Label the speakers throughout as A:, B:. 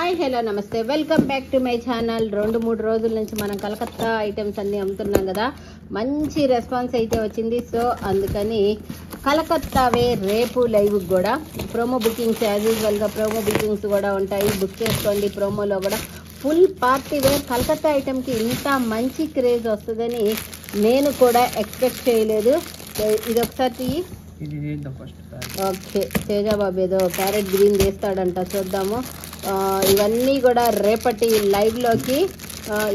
A: Hi hello నమస్తే welcome back to my channel. 2-3 రోజుల నుంచి మనం కలకత్తా ఐటమ్స్ అన్నీ అమ్ముతున్నాం కదా, మంచి రెస్పాన్స్ అయితే వచ్చింది. సో అందుకని కలకత్తావే రేపు లైవ్ కూడా ప్రోమో బుకింగ్స్ యాజ్ యూజువల్గా ప్రోమో బుకింగ్స్ కూడా ఉంటాయి. బుక్ చేసుకోండి. ప్రోమోలో కూడా ఫుల్ పార్టీ వేర్ కలకత్తా ఐటమ్కి ఇంత మంచి క్రేజ్ వస్తుందని నేను కూడా ఎక్స్పెక్ట్ చేయలేదు. ఇది ఒకసారి ఓకే, తేజాబాబు ఏదో క్యారెట్ గ్రీన్ చేస్తాడంట, చూద్దాము. ఇవన్నీ కూడా రేపటి లైవ్లోకి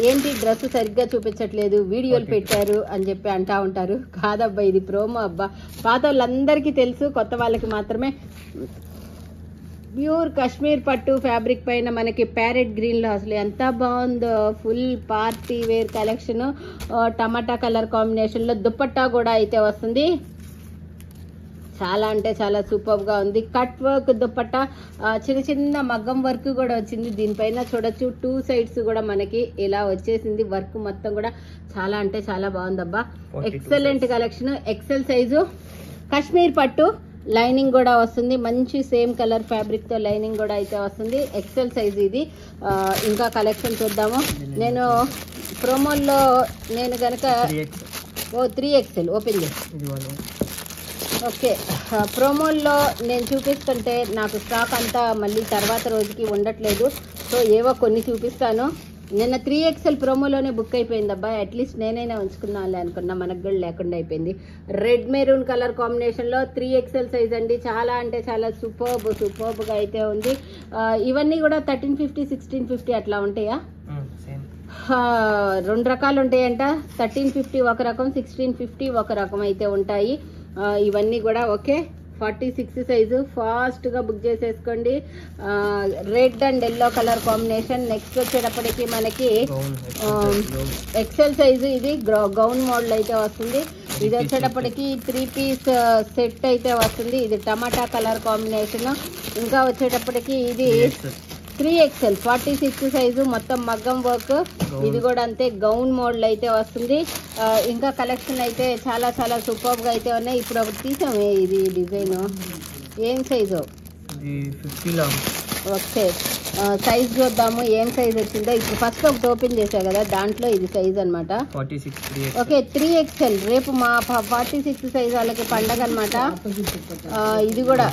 A: ఏంటి డ్రెస్ సరిగ్గా చూపించట్లేదు, వీడియోలు పెట్టారు అని చెప్పి అంటా ఉంటారు. కాదబ్బా, ఇది ప్రోమో అబ్బా. పాత వాళ్ళందరికీ తెలుసు, కొత్త వాళ్ళకి మాత్రమే. ప్యూర్ కాశ్మీర్ పట్టు ఫ్యాబ్రిక్ పైన మనకి ప్యారెట్ గ్రీన్లో అసలు ఎంత బాగుందో. ఫుల్ పార్టీ వేర్ కలెక్షన్, టమాటా కలర్ కాంబినేషన్లో దుపట్టా కూడా అయితే వస్తుంది. చాలా అంటే చాలా సూపర్గా ఉంది. కట్ వర్క్ దుపట్టా, చిన్న చిన్న మగ్గం వర్క్ కూడా వచ్చింది. దీనిపైన చూడొచ్చు 2 సైడ్స్ కూడా మనకి ఇలా వచ్చేసింది. వర్క్ మొత్తం కూడా చాలా అంటే చాలా బాగుందబ్బా. Excellent collection. XL size Kashmir పట్టు, లైనింగ్ కూడా వస్తుంది. మంచి సేమ్ కలర్ ఫ్యాబ్రిక్ తో లైనింగ్ కూడా అయితే వస్తుంది. ఎక్సెల్ సైజ్ ఇది. ఇంకా కలెక్షన్ చూద్దాము. నేను ప్రోమోల్లో నేను కనుక 3XL ఓపెన్ చేసి ఓకే, ప్రోమోల్లో నేను చూపిస్తుంటే నాకు స్టాక్ అంతా మళ్ళీ తర్వాత రోజుకి ఉండట్లేదు. సో ఏవో కొన్ని చూపిస్తాను. నిన్న 3XL ప్రోమోలోనే బుక్ అయిపోయింది అబ్బా. అట్లీస్ట్ నేనైనా ఉంచుకున్నాను అనుకున్నా, మనకు కూడా లేకుండా అయిపోయింది. రెడ్ మెరూన్ కలర్ కాంబినేషన్లో 3XL సైజ్ అండి. చాలా అంటే చాలా సూపర్బ్గా అయితే ఉంది. ఇవన్నీ కూడా 1350 1650 అట్లా ఉంటాయా? 2 రకాలు ఉంటాయంట. 1350 ఒక రకం, 1650 ఒక రకం అయితే ఉంటాయి. ఇవన్నీ కూడా ఓకే. 46 సైజు ఫాస్ట్గా బుక్ చేసేసుకోండి. Red and yellow colour combination. Next వచ్చేటప్పటికి మనకి ఎక్సెల్ సైజు, ఇది గౌన్ మోడల్ అయితే వస్తుంది. ఇది వచ్చేటప్పటికి 3 పీస్ సెట్ అయితే వస్తుంది. ఇది టమాటా కలర్ కాంబినేషన్. ఇంకా వచ్చేటప్పటికి ఇది 3XL 46 సైజు, మొత్తం మగ్గం వర్క్. ఇది కూడా అంతే గౌన్ మోడల్ అయితే వస్తుంది. ఇంకా కలెక్షన్ అయితే చాలా చాలా సూపర్గా అయితే ఉన్నాయి. ఇప్పుడు ఒకటి తీసామే, ఇది డిజైన్ ఏం సైజు? ఓకే, సైజ్ చూద్దాము ఏం సైజ్ వచ్చిందో. ఇప్పుడు ఫస్ట్ ఒకటి ఓపెన్ చేసా కదా, దాంట్లో ఇది సైజ్ అనమాట. Okay, 3XL. రేపు మా 46 సైజ్ వాళ్ళకి పండగ అనమాట. ఇది కూడా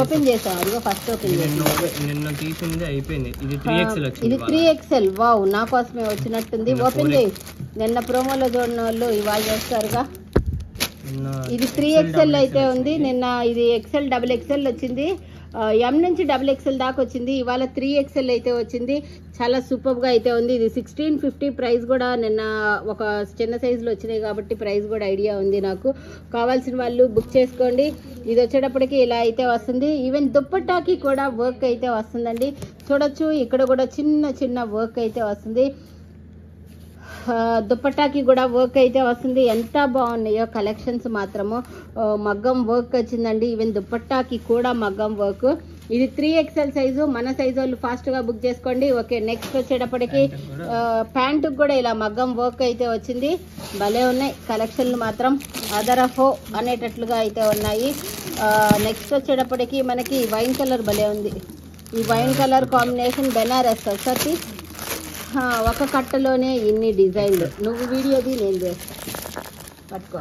A: ఓపెన్ చేసాం. అదిగో ఫస్ట్ ఓపెన్ చేసాం. ఇది 3XL. వావ్, నా కోసమే వచ్చినట్టుంది. ఓపెన్ చేయి. నిన్న ప్రోమోలో చూడని వాళ్ళు ఇవాళ చేస్తారుగా. ఇది 3XL అయితే ఉంది. నిన్న ఇది XL XXL వచ్చింది. M నుంచి XXL దాకా వచ్చింది. ఇవాళ 3XL అయితే వచ్చింది. చాలా సూపర్గా అయితే ఉంది. ఇది 1650 ప్రైస్ కూడా. నిన్న ఒక చిన్న సైజులో వచ్చినాయి కాబట్టి ప్రైస్ కూడా ఐడియా ఉంది నాకు. కావాల్సిన వాళ్ళు బుక్ చేసుకోండి. ఇది వచ్చేటప్పటికి ఇలా అయితే వస్తుంది. ఈవెన్ దుప్పట్టాకి కూడా వర్క్ అయితే వస్తుందండి. చూడొచ్చు, ఇక్కడ కూడా చిన్న చిన్న వర్క్ అయితే వస్తుంది. దుపట్టాకి కూడా వర్క్ అయితే వస్తుంది. ఎంత బాగున్నాయో కలెక్షన్స్ మాత్రము. మగ్గం వర్క్ వచ్చిందండి. ఈవెన్ దుపట్టాకి కూడా మగ్గం వర్క్. ఇది 3XL సైజు. మన సైజు వాళ్ళు ఫాస్ట్గా బుక్ చేసుకోండి. ఓకే, నెక్స్ట్ వచ్చేటప్పటికి ప్యాంటుకు కూడా ఇలా మగ్గం వర్క్ అయితే వచ్చింది. భలే ఉన్నాయి కలెక్షన్లు మాత్రం. అదరహో అనేటట్లుగా అయితే ఉన్నాయి. నెక్స్ట్ వచ్చేటప్పటికి మనకి వైన్ కలర్ భలే ఉంది. ఈ వైన్ కలర్ కాంబినేషన్ బెనారస్ ఒకసారి. ఒక కట్టలోనే ఇన్ని డిజైన్లు. నువ్వు వీడియోది, నేను చేస్తా. పట్టుకో,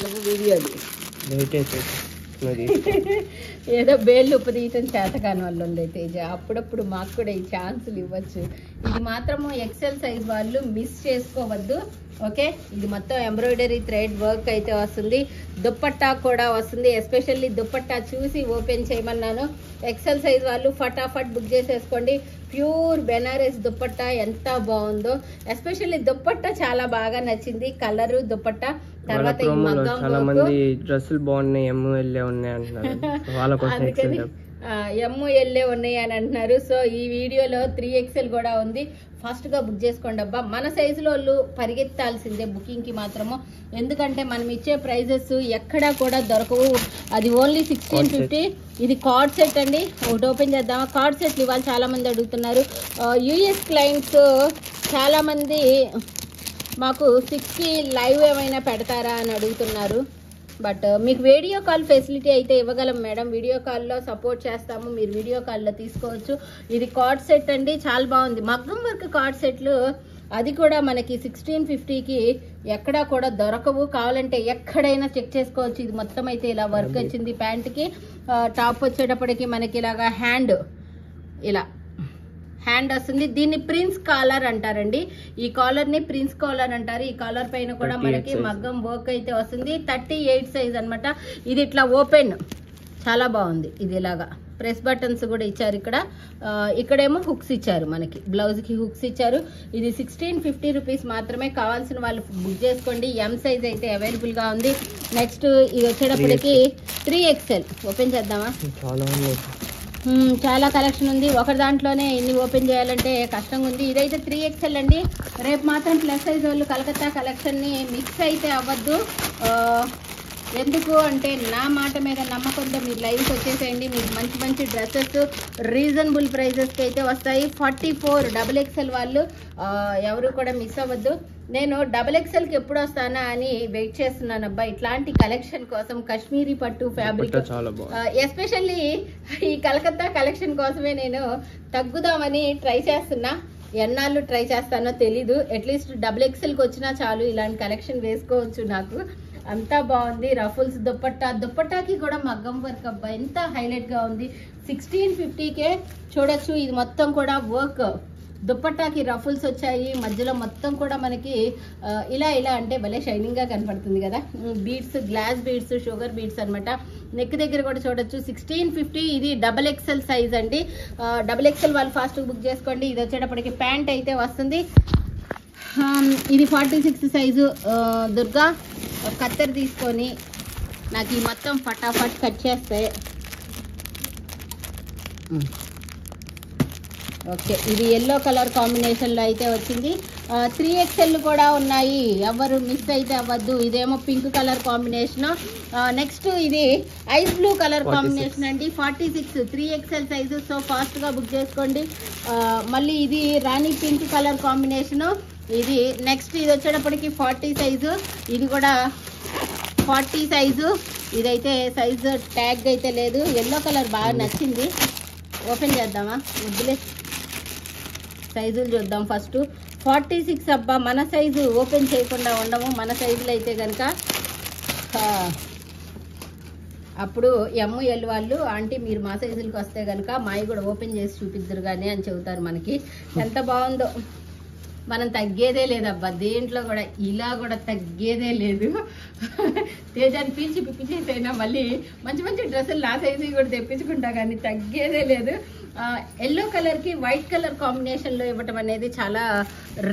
A: నువ్వు వీడియోది. ఏదో బేళ్ళు ఉప్పు తీయటం చేతకాని వాళ్ళు ఉంది తేజ. అప్పుడప్పుడు మాకు కూడా ఈ ఛాన్సులు ఇవ్వచ్చు. ఇది మాత్రము ఎక్సెల్ సైజ్ వాళ్ళు మిస్ చేసుకోవద్దు. ఓకే, ఇది మొత్తం ఎంబ్రాయిడరీ థ్రెడ్ వర్క్ అయితే వస్తుంది. దుప్పట్టా కూడా వస్తుంది. ఎస్పెషల్లీ దుప్పట్టా చూసి ఓపెన్ చేయమన్నాను. ఎక్సెల్ సైజ్ వాళ్ళు ఫటాఫట్ బుక్ చేసేసుకోండి. ప్యూర్ బెనారస్ దుప్పట్టా ఎంత బాగుందో. ఎస్పెషల్లీ దుప్పట్టా చాలా బాగా నచ్చింది. కలరు దుప్పట్టా. తర్వాత ఈ మగ్గం వర్క్.
B: డ్రెస్సులు బాగున్నాయి, ML ఉన్నాయి అంటున్నారు.
A: అందుకని ML ఉన్నాయి అని అంటున్నారు. సో ఈ వీడియోలో 3XL కూడా ఉంది. ఫాస్ట్గా బుక్ చేసుకోండి అబ్బా. మన సైజులో వాళ్ళు పరిగెత్తాల్సిందే బుకింగ్కి మాత్రము. ఎందుకంటే మనం ఇచ్చే ప్రైజెస్ ఎక్కడా కూడా దొరకవు. అది ఓన్లీ 1650. ఇది కార్డ్ సెట్ అండి. ఒకటి ఓపెన్ చేద్దామా? కార్డ్ సెట్లు ఇవాళ చాలామంది అడుగుతున్నారు. US క్లయింట్స్ చాలామంది మాకు 6కి లైవ్ ఏమైనా పెడతారా అని అడుగుతున్నారు. బట్ మీకు వీడియో కాల్ ఫెసిలిటీ అయితే ఇవ్వగలం మేడం. వీడియో కాల్లో సపోర్ట్ చేస్తాము, మీరు వీడియో కాల్లో తీసుకోవచ్చు. ఇది కార్డ్ సెట్ అండి, చాలా బాగుంది. మగ్గం వర్క్ కార్డ్ సెట్లు అది కూడా మనకి 1650కి ఎక్కడా కూడా దొరకవు. కావాలంటే ఎక్కడైనా చెక్ చేసుకోవచ్చు. ఇది మొత్తం అయితే ఇలా వర్క్ వచ్చింది. ప్యాంట్కి టాప్ వచ్చేటప్పటికి మనకి ఇలాగా ఇలా హ్యాండ్ వస్తుంది. దీన్ని ప్రిన్స్ కాలర్ అంటారండి. ఈ కాలర్ ని ప్రిన్స్ కాలర్ అంటారు. ఈ కాలర్ పైన కూడా మనకి మగ్గం వర్క్ అయితే వస్తుంది. 38 సైజ్ అన్నమాట. ఇది ఇట్లా ఓపెన్, చాలా బాగుంది. ఇది ఇలాగా ప్రెస్ బటన్స్ కూడా ఇచ్చారు. ఇక్కడేమో హుక్స్ ఇచ్చారు, మనకి బ్లౌజ్ కి హుక్స్ ఇచ్చారు. ఇది 1650 రూపీస్ మాత్రమే. కావాల్సిన వాళ్ళు బుక్ చేసుకోండి. ఎం సైజ్ అయితే అవైలబుల్ గా ఉంది. నెక్స్ట్ ఇది వచ్చేటప్పటికి 3XL ఓపెన్ చేద్దామా? చాలా కలెక్షన్ ఉంది. ఒక దాంట్లోనే ఇన్ని ఓపెన్ చేయాలంటే కష్టంగా ఉంది. ఇదైతే 3XL అండి. రేపు మాత్రం ప్లస్ సైజ్ వాళ్ళు కలకత్తా కలెక్షన్ని మిక్స్ అయితే అవ్వద్దు. ఎందుకు అంటే నా మాట మీద నమ్మకంతో మీరు లైవ్కి వచ్చేసేయండి. మీకు మంచి మంచి డ్రెస్సెస్ రీజనబుల్ ప్రైజెస్కి అయితే వస్తాయి. 44 XXL వాళ్ళు ఎవరు కూడా మిస్ అవ్వద్దు. నేను XXLకి ఎప్పుడు వస్తానా అని వెయిట్ చేస్తున్నాను అబ్బా, ఇట్లాంటి కలెక్షన్ కోసం. కాశ్మీరీ పట్టు ఫ్యాబ్రిక్ ఎస్పెషల్లీ ఈ కలకత్తా కలెక్షన్ కోసమే నేను తగ్గుదామని ట్రై చేస్తున్నా. ఎన్నాళ్ళు ట్రై చేస్తానో తెలీదు. అట్లీస్ట్ XXLకి వచ్చినా చాలు, ఇలాంటి కలెక్షన్ వేసుకోవచ్చు. నాకు అంతా బాగుంది. రఫుల్స్ దుప్పట్టాకి కూడా మగ్గం వర్క్ అబ్బా ఎంత హైలైట్ గా ఉంది. 1650కే చూడొచ్చు. ఇది మొత్తం కూడా వర్క్. దుప్పట్టాకి రఫుల్స్ వచ్చాయి. మధ్యలో మొత్తం కూడా మనకి ఇలా అంటే భలే షైనింగ్ గా కనపడుతుంది కదా. Beads, glass beads, sugar beads అనమాట. నెక్ దగ్గర కూడా చూడొచ్చు. 1650. ఇది XXL సైజ్ అండి. XXL వాళ్ళు ఫాస్ట్ బుక్ చేసుకోండి. ఇది వచ్చేటప్పటికి ప్యాంట్ అయితే వస్తుంది. ఇది 46 సైజు. దుర్గా కత్తెర తీసుకొని నాకు ఈ మొత్తం ఫటాఫట్ కట్ చేస్తాయి. ఓకే, ఇది ఎల్లో కలర్ కాంబినేషన్లో అయితే వచ్చింది. 3XL కూడా ఉన్నాయి, ఎవరు మిస్ అయితే అవ్వద్దు. ఇదేమో పింక్ కలర్ కాంబినేషన్. నెక్స్ట్ ఇది ఐస్ బ్లూ కలర్ కాంబినేషన్ అండి. 46 3XL సైజు. సో ఫాస్ట్గా బుక్ చేసుకోండి. మళ్ళీ ఇది రాణి పింక్ కలర్ కాంబినేషను. ఇది నెక్స్ట్ ఇది వచ్చేటప్పటికి 40 సైజు. ఇది కూడా 40 సైజు. ఇదైతే సైజు ట్యాగ్ అయితే లేదు. ఎల్లో కలర్ బాగా నచ్చింది. ఓపెన్ చేద్దామా? వద్దులే, సైజులు చూద్దాం ఫస్ట్. 46 అబ్బా, మన సైజు ఓపెన్ చేయకుండా ఉండము. మన సైజులు అయితే కనుక అప్పుడు ML వాళ్ళు ఆంటీ మీరు మా సైజులకు వస్తే కనుక మావి కూడా ఓపెన్ చేసి చూపిద్దరు కానీ అని చెబుతారు. మనకి ఎంత బాగుందో. మనం తగ్గేదే లేదబ్బా దేంట్లో కూడా, ఇలా కూడా తగ్గేదే లేదు. తేజాన్ని పిలిచేసైనా మళ్ళీ మంచి మంచి డ్రెస్సులు నా సైజు కూడా తెప్పించుకుంటా కానీ తగ్గేదే లేదు. ఎల్లో కలర్కి వైట్ కలర్ కాంబినేషన్లో ఇవ్వటం అనేది చాలా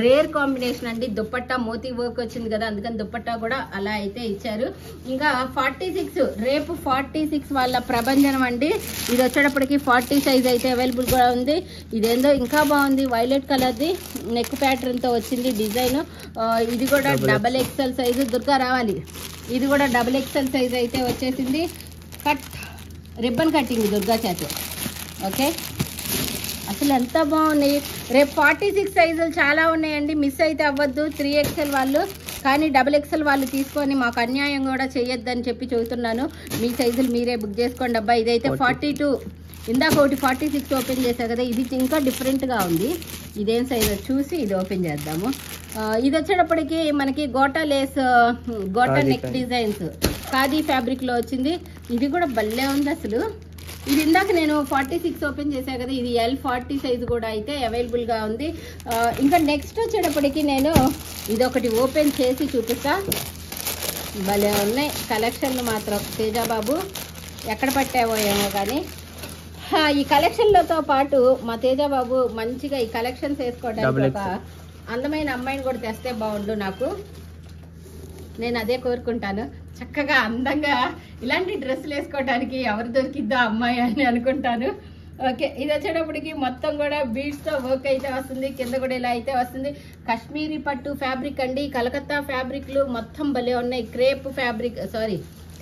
A: రేర్ కాంబినేషన్ అండి. దుప్పట్టా మోతీ వర్క్ వచ్చింది కదా, అందుకని దుప్పట్టా కూడా అలా అయితే ఇచ్చారు. ఇంకా 46 రేపు 46 వాళ్ళ ప్రభంజనం అండి. ఇది వచ్చేటప్పటికి 40 సైజ్ అయితే అవైలబుల్ కూడా ఉంది. ఇదేందో ఇంకా బాగుంది, వైలెట్ కలర్ది నెక్ ప్యాటర్న్తో వచ్చింది డిజైన్. ఇది కూడా XXL సైజు. దుర్గా రావాలి. ఇది కూడా XXL సైజ్ అయితే వచ్చేసింది. రిబ్బన్ కట్టింగ్ దుర్గా చేత. ఓకే, అసలు ఎంత బాగున్నాయి. రేపు 46 సైజులు చాలా ఉన్నాయండి, మిస్ అయితే అవ్వద్దు. 3XL వాళ్ళు కానీ XXL వాళ్ళు తీసుకొని మాకు అన్యాయం కూడా చేయొద్దని చెప్పి చెబుతున్నాను. మీ సైజులు మీరే బుక్ చేసుకోండి అబ్బా. ఇదైతే 42. ఇందాక ఒకటి 46 ఓపెన్ చేశారు కదా, ఇది ఇంకా డిఫరెంట్గా ఉంది. ఇదేం సైజ్ చూసి ఇది ఓపెన్ చేద్దాము. ఇది వచ్చేటప్పటికి మనకి gota lace, gota neck designs khadi ఫ్యాబ్రిక్లో వచ్చింది. ఇది కూడా భలే ఉంది అసలు. ఇది ఇందాక నేను 46 ఓపెన్ చేశా కదా, ఇది L40 సైజు కూడా అయితే అవైలబుల్గా ఉంది. ఇంకా నెక్స్ట్ వచ్చేటప్పటికి నేను ఇదొకటి ఓపెన్ చేసి చూపిస్తా. భలే ఉన్నాయి కలెక్షన్లు మాత్రం. తేజాబాబు ఎక్కడ పట్టావో ఏమో కానీ ఈ కలెక్షన్లతో పాటు మా తేజాబాబు మంచిగా ఈ కలెక్షన్స్ వేసుకోవడానికి ఒక అందమైన అమ్మాయిని కూడా తెస్తే బాగుండు. నేను అదే కోరుకుంటాను. చక్కగా అందంగా ఇలాంటి డ్రెస్సులు వేసుకోవడానికి ఎవరు దొరికిద్దా అమ్మాయి అని అనుకుంటాను. ఓకే, ఇది వచ్చేటప్పటికి మొత్తం కూడా బీడ్స్తో వర్క్ అయితే వస్తుంది. కింద కూడా ఇలా అయితే వస్తుంది. కాశ్మీరీ పట్టు ఫ్యాబ్రిక్ అండి. కలకత్తా ఫ్యాబ్రిక్లు మొత్తం భలే ఉన్నాయి.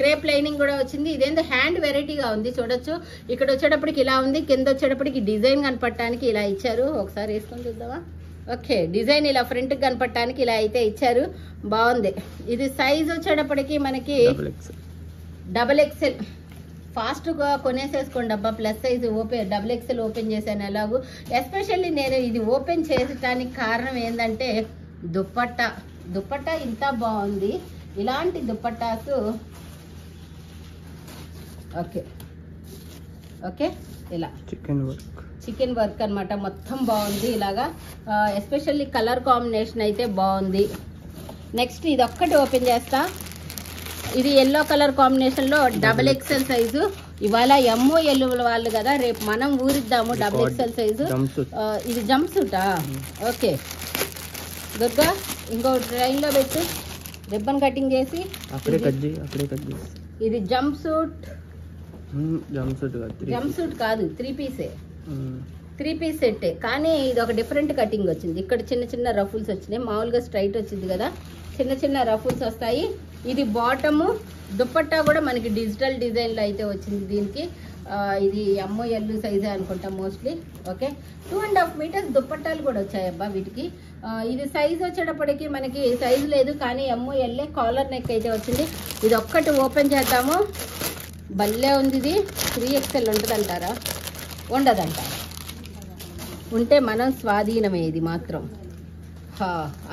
A: క్రేప్ లైనింగ్ కూడా వచ్చింది. ఇదేందో హ్యాండ్ వెరైటీగా ఉంది చూడొచ్చు. ఇక్కడ వచ్చేటప్పటికి ఇలా ఉంది, కింద వచ్చేటప్పటికి డిజైన్ కనపడటానికి ఇలా ఇచ్చారు. ఒకసారి వేసుకొని చూద్దామా? ఓకే, డిజైన్ ఇలా ఫ్రంట్ కనపడటానికి ఇలా అయితే ఇచ్చారు. బాగుంది. ఇది సైజ్ వచ్చేటప్పటికి మనకి డబల్ ఎక్సెల్ ఫాస్ట్గా కొనేసేసుకోండి అబ్బా. Plus size open double XL open చేశాను ఎలాగూ. ఎస్పెషల్లీ నేను ఇది ఓపెన్ చేయడానికి కారణం ఏంటంటే దుప్పట్టా ఇంత బాగుంది. ఇలాంటి దుప్పట్టాసు ఓకే ఓకే ఇలా చికెన్ వర్క్ అనమాట. మొత్తం బాగుంది ఇలాగా. ఎస్పెషల్లీ కలర్ కాంబినేషన్ అయితే బాగుంది. నెక్స్ట్ ఇది ఒక్కటి ఓపెన్ చేస్తా. ఇది ఎల్లో కలర్ కాంబినేషన్లో డబల్ ఎక్సెల్ సైజు. ఇవాళ MOL వాళ్ళు కదా, రేపు మనం ఊరిద్దాము డబల్ ఎక్సెల్ సైజు. ఇది జంప్ సూటా? ఓకే దుర్గా ఇంకో ట్రైన్లో పెట్టు, రిబ్బన్ కటింగ్ చేసి. ఇది జంప్ సూట్ కాదు, 3 పీసే, 3 పీస్ సెట్టే. కానీ ఇది ఒక డిఫరెంట్ కటింగ్ వచ్చింది. ఇక్కడ చిన్న చిన్న రఫుల్స్ వచ్చినాయి. మామూలుగా స్ట్రైట్ వచ్చింది కదా, చిన్న చిన్న రఫుల్స్ వస్తాయి. ఇది బాటము. దుప్పట్టా కూడా మనకి డిజిటల్ డిజైన్లో అయితే వచ్చింది దీనికి. ఇది MOL సైజే అనుకుంటా మోస్ట్లీ. ఓకే 2.5 మీటర్స్ దుప్పట్టాలు కూడా వచ్చాయి అబ్బా వీటికి. ఇది సైజ్ వచ్చేటప్పటికి మనకి సైజు లేదు, కానీ MOL కాలర్ నెక్ అయితే వచ్చింది. ఇది ఒక్కటి ఓపెన్ చేద్దాము. భలే ఉంది ఇది. 3XL ఉంటుందంటారా? ఉండదంటారా? ఉంటే మనం స్వాధీనమే. ఇది మాత్రం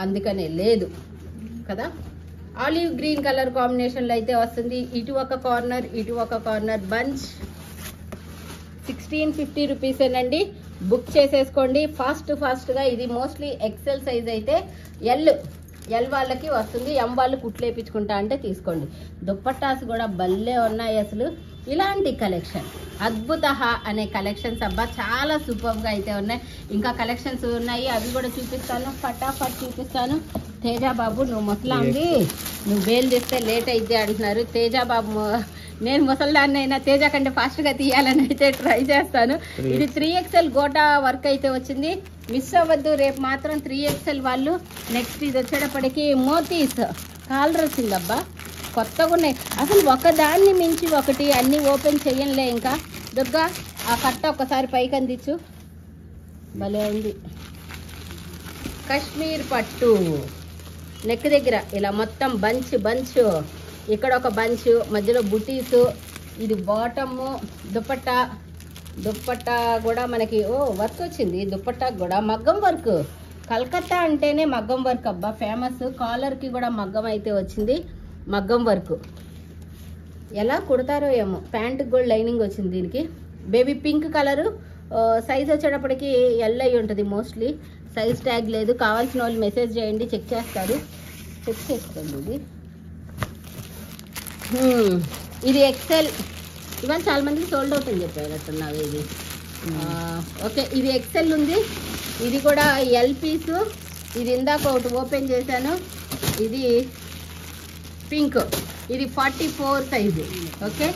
A: అందుకనే లేదు కదా. ఆలివ్ గ్రీన్ కలర్ కాంబినేషన్లో అయితే వస్తుంది. ఇటు ఒక కార్నర్, ఇటు ఒక కార్నర్ బంచ్. 1650 రూపీసేనండి. బుక్ చేసేసుకోండి ఫాస్ట్గా. ఇది మోస్ట్లీ ఎక్సెల్ సైజ్ అయితే ఎల్ వాళ్ళకి వస్తుంది. M వాళ్ళు కుట్లేపించుకుంటా అంటే తీసుకోండి. దుప్పట్టాస్ కూడా భలే ఉన్నాయి అసలు. ఇలాంటి కలెక్షన్ అద్భుత అనే కలెక్షన్స్ అబ్బా చాలా సూపర్గా అయితే ఉన్నాయి. ఇంకా కలెక్షన్స్ ఉన్నాయి, అవి కూడా చూపిస్తాను. ఫటాఫట్ చూపిస్తాను. తేజాబాబు నువ్వు ముసలాంది, నువ్వు బేల్ చేస్తే లేట్ అయితే అంటున్నారు. తేజాబాబు నేను ముసల్దాన్ని అయినా తేజ కంటే ఫాస్ట్గా తీయాలని అయితే ట్రై చేస్తాను. ఇది 3XL గోటా వర్క్ అయితే వచ్చింది. మిస్ అవ్వద్దు, రేపు మాత్రం 3XL వాళ్ళు. నెక్స్ట్ ఇది వచ్చేటప్పటికి మోతీస్ కాలర్ వచ్చిందబ్బా, కొత్తగా ఉన్నాయి అసలు. ఒకదాన్ని మించి ఒకటి, అన్ని ఓపెన్ చెయ్యలే ఇంకా. దుర్గా ఆ కట్ట ఒక్కసారి పైకి అందించు, భలే ఉంది. కాశ్మీర్ పట్టు నెక్ దగ్గర ఇలా మొత్తం బంచ్, ఇక్కడ ఒక బంచ్, మధ్యలో బుటీస్. ఇది బాటము. దుప్పట్టా కూడా మనకి వర్క్ వచ్చింది. దుప్పట్టాకు కూడా మగ్గం వర్క్. కలకత్తా అంటేనే మగ్గం వర్క్ అబ్బా ఫేమస్. కాలర్కి కూడా మగ్గం అయితే వచ్చింది. మగ్గం వర్క్ ఎలా కుడతారో ఏమో. ప్యాంటుకి కూడా లైనింగ్ వచ్చింది దీనికి. Baby pink colour. సైజ్ వచ్చేటప్పటికి L అయి ఉంటుంది మోస్ట్లీ. సైజ్ ట్యాగ్ లేదు. కావాల్సిన వాళ్ళు మెసేజ్ చేయండి, చెక్ చేస్తారు. చెక్ చేసుకోండి. ఇది XL. ఇవాళ చాలా మందికి సోల్డ్ అవుట్ అని చెప్పేటట్టున్నావు ఇది. ఓకే ఇది XL ఉంది. ఇది కూడా L పీసు. ఇది ఇందాక ఒకటి ఓపెన్ చేశాను. ఇది పింక్. ఇది 44 సైజు. ఓకే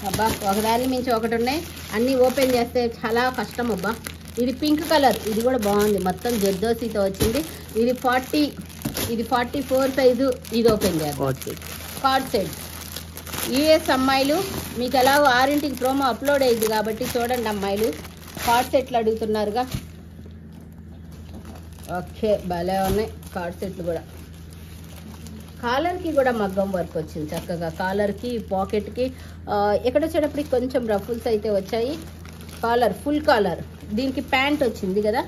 A: అబ్బా ఒకదాని మించి ఒకటి ఉన్నాయి. అన్నీ ఓపెన్ చేస్తే చాలా కష్టం అబ్బా. ఇది పింక్ కలర్. ఇది కూడా బాగుంది. మొత్తం జర్దోసీతో వచ్చింది. ఇది 44 సైజు. ఇది ఓపెన్ చేద్దాం. Card set. US అమ్మాయిలు మీకు ఎలాగో 6ంటికి ప్రోమో అప్లోడ్ అయ్యింది కాబట్టి చూడండి అమ్మాయిలు. కార్డ్ సెట్లు అడుగుతున్నారుగా. ఓకే భలే ఉన్నాయి కార్డ్ సెట్లు కూడా. కాలర్కి కూడా మగ్గం వర్క్ వచ్చింది చక్కగా. కాలర్కి పాకెట్కి ఎక్కడ వచ్చేటప్పటికి కొంచెం రఫుల్స్ అయితే వచ్చాయి. Collar full collar. దీనికి ప్యాంట్ వచ్చింది కదా.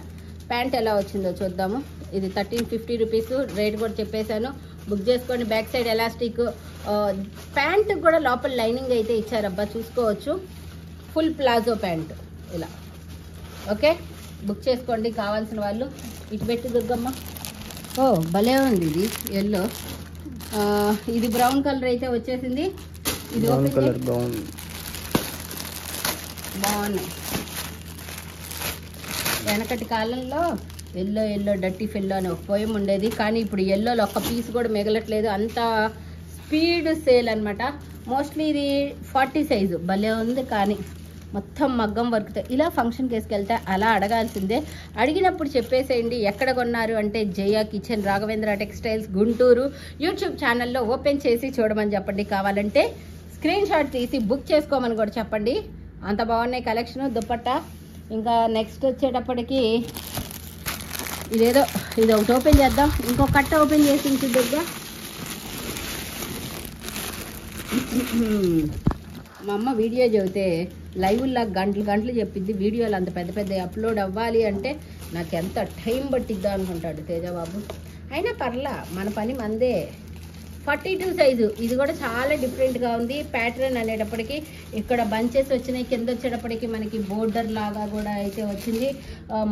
A: ప్యాంట్ ఎలా వచ్చిందో చూద్దాము. ఇది 1350 రూపీస్. రేట్ కూడా చెప్పేశాను. బుక్ చేసుకోండి. Back side elastic. ప్యాంట్ కూడా లోపల లైనింగ్ అయితే ఇచ్చారబ్బా, చూసుకోవచ్చు. ఫుల్ ప్లాజో ప్యాంట్ ఇలా. ఓకే బుక్ చేసుకోండి కావాల్సిన వాళ్ళు. ఇటు పెట్టి దుర్గమ్మ. భలే ఉంది ఇది ఎల్లో. ఇది బ్రౌన్ కలర్ అయితే వచ్చేసింది. ఇది ఓపెన్ బాగున్నాయి. వెనకటి కాలంలో ఎల్లో డర్టీ ఫెల్లో అని ఒక పోయం ఉండేది. కానీ ఇప్పుడు ఎల్లోలో ఒక్క పీస్ కూడా మిగలట్లేదు. అంత స్పీడ్ సేల్ అనమాట. మోస్ట్లీ ఇది 40 సైజు. భలే ఉంది. కానీ మొత్తం మగ్గం వర్క్తో. ఇలా ఫంక్షన్కి వేసుకెళ్తే అలా అడగాల్సిందే. అడిగినప్పుడు చెప్పేసేయండి ఎక్కడ కొన్నారు అంటే Jaya kitchen Raghavendra textiles Guntur YouTube ఛానల్లో ఓపెన్ చేసి చూడమని చెప్పండి. కావాలంటే స్క్రీన్ షాట్ తీసి బుక్ చేసుకోమని కూడా చెప్పండి. అంత బాగున్నాయి కలెక్షన్. దుప్పట్టా. ఇంకా నెక్స్ట్ వచ్చేటప్పటికి ఇది ఒకటి ఓపెన్ చేద్దాం. ఇంకో కట్ట ఓపెన్ చేసి ఉంటుందిగా. మా అమ్మ వీడియో చెబితే లైవ్లా గంటలు చెప్పిద్ది, వీడియోలు అంత పెద్ద పెద్ద అప్లోడ్ అవ్వాలి అంటే నాకు ఎంత టైం పట్టిద్దా అనుకుంటాడు తేజబాబు. అయినా పర్లా, మన పని మందే. 42 సైజు, ఇది కూడా చాలా డిఫరెంట్గా ఉంది. ప్యాటర్న్ అనేటప్పటికి ఇక్కడ బంచెస్ వచ్చినాయి, కింద వచ్చేటప్పటికి మనకి బోర్డర్ లాగా కూడా అయితే వచ్చింది.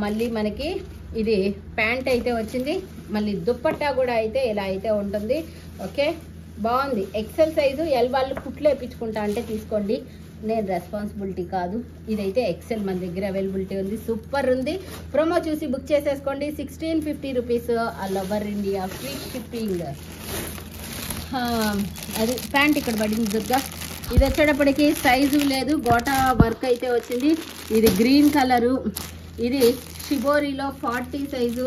A: మళ్ళీ మనకి ఇది ప్యాంట్ అయితే వచ్చింది, మళ్ళీ దుప్పట్టా కూడా అయితే ఇలా అయితే ఉంటుంది. ఓకే, బాగుంది. XL size. ఎల్ వాళ్ళు కుట్లు వేయించుకుంటా అంటే తీసుకోండి, నేను రెస్పాన్సిబిలిటీ కాదు. ఇదైతే ఎక్సెల్ మన దగ్గర అవైలబిలిటీ ఉంది, సూపర్ ఉంది. ప్రోమో చూసి బుక్ చేసేసుకోండి. 1650 rupees, all over India free shipping. అది ప్యాంట్ ఇక్కడ పడింది దుర్గా. ఇది వచ్చేటప్పటికి సైజు లేదు, గోటా వర్క్ అయితే వచ్చింది. ఇది గ్రీన్ కలరు, ఇది షిబోరిలో 40 సైజు.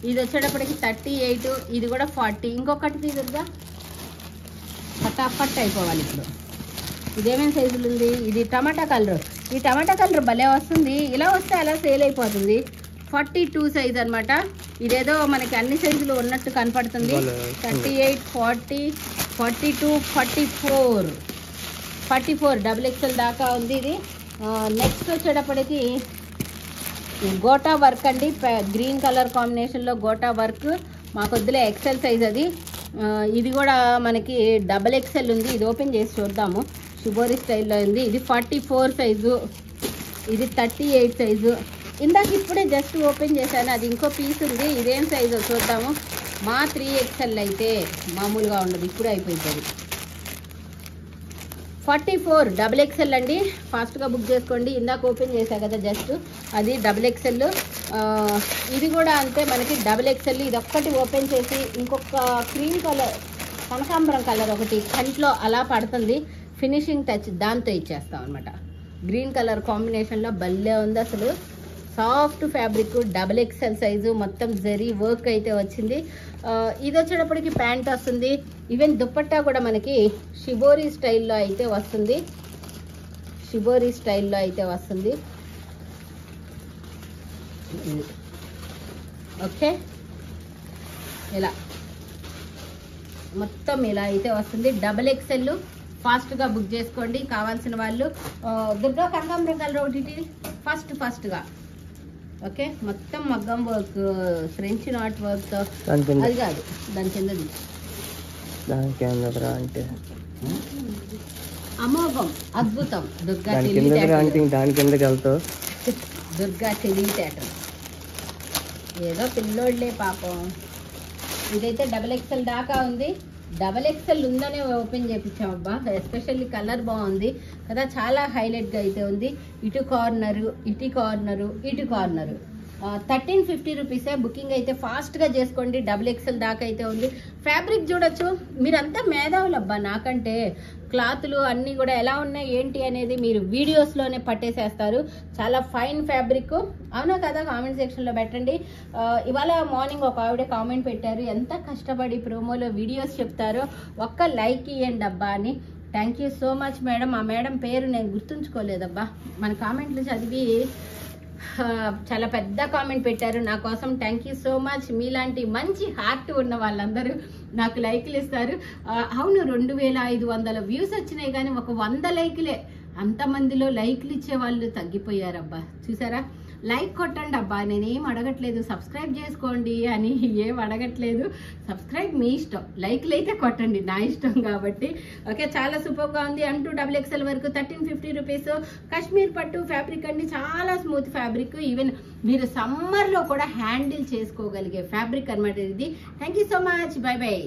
A: ఇది వచ్చేటప్పటికి 38, ఇది కూడా 40. ఇంకొకటి దుర్గా ఫటాఫట్ అయిపోవాలి ఇప్పుడు. ఇదేమేమి సైజులు ఉంది? ఇది టమాటా కలర్. ఈ టమాటా కలర్ భలే వస్తుంది, ఇలా వస్తే అలా సేల్ అయిపోతుంది. 42 సైజ్ అనమాట. ఇదేదో మనకి అన్ని సైజులు ఉన్నట్టు కనపడుతుంది. 38, 40, 42, 44 డబుల్ ఎక్స్ఎల్ దాకా ఉంది ఇది. నెక్స్ట్ వచ్చేటప్పటికి గోటా వర్క్ అండి, గ్రీన్ కలర్ కాంబినేషన్లో గోటా వర్క్. మాకు వద్దులే, ఎక్సెల్ సైజ్ అది. ఇది కూడా మనకి డబుల్ ఎక్స్ఎల్ ఉంది. ఇది ఓపెన్ చేసి చూద్దాము, షిబోరి స్టైల్లో ఉంది. ఇది 44 సైజు, ఇది 38 సైజు. ఇందాక ఇప్పుడే జస్ట్ ఓపెన్ చేశాను, అది ఇంకో పీస్ ఉంది. ఇదేం సైజు చూద్దాము. మా 3XL అయితే మామూలుగా ఉండదు, ఇప్పుడే అయిపోయింది. 44 డబుల్ ఎక్స్ఎల్ అండి, ఫాస్ట్గా బుక్ చేసుకోండి. ఇందాక ఓపెన్ చేశా కదా జస్ట్, అది డబుల్ ఎక్స్ఎల్. ఇది కూడా అంతే మనకి డబుల్ ఎక్స్ఎల్. ఇది ఒక్కటి ఓపెన్ చేసి ఇంకొక క్రీమ్ కలర్, కనకాంబరం కలర్ ఒకటి కంట్లో అలా పడుతుంది. ఫినిషింగ్ టచ్ దాంతో ఇచ్చేస్తాం అనమాట. గ్రీన్ కలర్ కాంబినేషన్లో భలే ఉంది అసలు. Soft fabric, double XL size, మొత్తం జరీ వర్క్ అయితే వచ్చింది. ఇది వచ్చేటప్పటికి ప్యాంట్ వస్తుంది. ఈవెన్ దుప్పట్టా కూడా మనకి షిబోరి స్టైల్లో అయితే వస్తుంది. షిబోరి స్టైల్లో అయితే వస్తుంది. ఓకే, ఇలా మొత్తం ఇలా అయితే వస్తుంది. Double XL. ఫాస్ట్గా బుక్ చేసుకోండి కావాల్సిన వాళ్ళు. దుర్గా కనకాంబరం కలర్ ఒకటి ఫాస్ట్గా. ఓకే, మొత్తం మగ్గం వర్క్, ఫ్రెంచ్ నాట్ వర్క్. అది కాదు, దాని కిందది
B: అంటే
A: అమోఘం, అద్భుతం. దుర్గా దుర్గా తెలివితేటలు. ఏదో పిల్లోళ్ళే పాపం. ఇదైతే డబుల్ ఎక్స్ఎల్ దాకా ఉంది. డబల్ ఎక్స్ఎల్ ఉందనే ఓపెన్ చేయించాం అబ్బా. ఎస్పెషల్లీ కలర్ బాగుంది కదా, చాలా హైలైట్గా అయితే ఉంది. ఇటు కార్నరు, ఇటు కార్నరు, ఇటు కార్నరు. 1350 రూపీసే. బుకింగ్ అయితే ఫాస్ట్గా చేసుకోండి. డబుల్ ఎక్స్ఎల్ దాకా అయితే ఉంది. ఫ్యాబ్రిక్ చూడొచ్చు, మీరంతా మేధావులు అబ్బా నాకంటే. క్లాతులు అన్నీ కూడా ఎలా ఉన్నాయి ఏంటి అనేది మీరు వీడియోస్లోనే పట్టేసేస్తారు. చాలా ఫైన్ ఫ్యాబ్రిక్, అవునా కదా? కామెంట్ సెక్షన్లో పెట్టండి. ఇవాళ మార్నింగ్ ఒక ఆవిడ కామెంట్ పెట్టారు, ఎంత కష్టపడి ప్రోమోలో వీడియోస్ చెప్తారో ఒక్క లైక్ ఇవ్వండి అబ్బా అని. Thank you so much madam. ఆ మేడం పేరు నేను గుర్తుంచుకోలేదబ్బా. మన కామెంట్లు చదివి చాలా పెద్ద కామెంట్ పెట్టారు నా కోసం. Thank you so much. మీలాంటి మంచి హార్ట్ ఉన్న వాళ్ళందరూ నాకు లైక్లు ఇస్తారు. అవును, 2500 వ్యూస్ వచ్చినాయి కానీ ఒక 100 లైక్లే. అంతమందిలో లైక్లు ఇచ్చే వాళ్ళు తగ్గిపోయారబ్బా. చూసారా? లైక్ కొట్టండి అబ్బా, నేనేం అడగట్లేదు. సబ్స్క్రైబ్ చేసుకోండి అని ఏం అడగట్లేదు. సబ్స్క్రైబ్ మీ ఇష్టం, లైక్లు అయితే కొట్టండి, నా ఇష్టం కాబట్టి. ఓకే, చాలా సూపర్గా ఉంది. M2 డబుల్ ఎక్స్ఎల్ వరకు 1350 రూపీస్. కాశ్మీర్ పట్టు ఫ్యాబ్రిక్ అండి, చాలా స్మూత్ ఫ్యాబ్రిక్. ఈవెన్ మీరు సమ్మర్లో కూడా హ్యాండిల్ చేసుకోగలిగే ఫ్యాబ్రిక్ అనమాట ఇది. Thank you so much. By by.